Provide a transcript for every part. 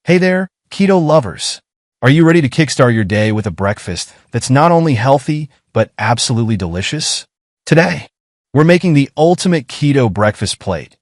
Hey there, keto lovers. Are you ready to kickstart your day with a breakfast that's not only healthy, but absolutely delicious? Today, we're making the ultimate keto breakfast plate.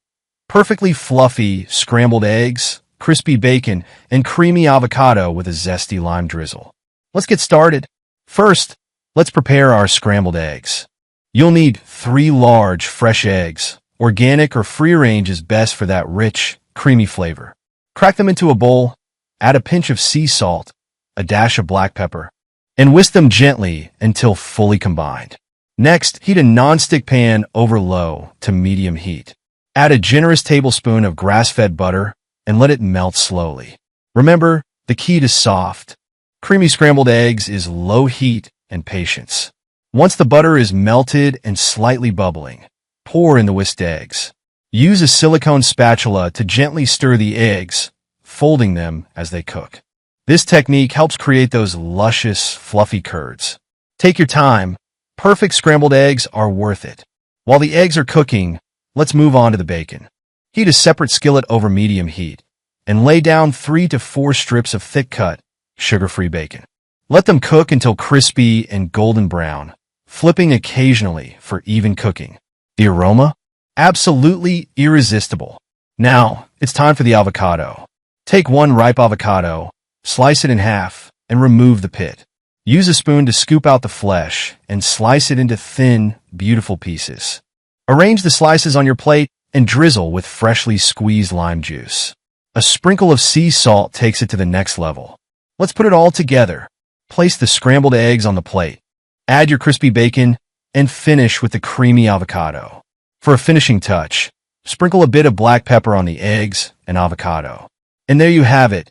Perfectly fluffy scrambled eggs, crispy bacon, and creamy avocado with a zesty lime drizzle. Let's get started. First, let's prepare our scrambled eggs. You'll need 3 large, fresh eggs. Organic or free-range is best for that rich, creamy flavor. Crack them into a bowl, add a pinch of sea salt, a dash of black pepper, and whisk them gently until fully combined. Next, heat a non-stick pan over low to medium heat. Add a generous tablespoon of grass-fed butter and let it melt slowly. Remember, the key to soft, creamy scrambled eggs is low heat and patience. Once the butter is melted and slightly bubbling, pour in the whisked eggs. Use a silicone spatula to gently stir the eggs, folding them as they cook. This technique helps create those luscious, fluffy curds. Take your time. Perfect scrambled eggs are worth it. While the eggs are cooking, let's move on to the bacon. Heat a separate skillet over medium heat and lay down 3 to 4 strips of thick-cut, sugar-free bacon. Let them cook until crispy and golden brown, flipping occasionally for even cooking. The aroma? Absolutely irresistible. Now, it's time for the avocado. Take 1 ripe avocado, slice it in half, and remove the pit. Use a spoon to scoop out the flesh and slice it into thin, beautiful pieces. Arrange the slices on your plate and drizzle with freshly squeezed lime juice. A sprinkle of sea salt takes it to the next level. Let's put it all together. Place the scrambled eggs on the plate. Add your crispy bacon and finish with the creamy avocado. For a finishing touch, sprinkle a bit of black pepper on the eggs and avocado. And there you have it,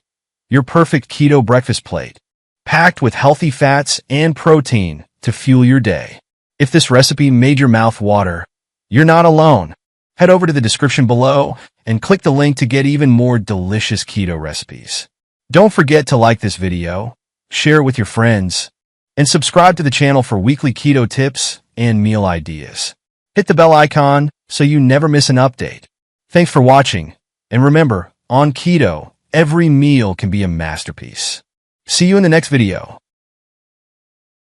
your perfect keto breakfast plate, packed with healthy fats and protein to fuel your day. If this recipe made your mouth water, you're not alone. Head over to the description below and click the link to get even more delicious keto recipes. Don't forget to like this video, share it with your friends, and subscribe to the channel for weekly keto tips and meal ideas. Hit the bell icon so you never miss an update. Thanks for watching, and remember, on keto, every meal can be a masterpiece. See you in the next video.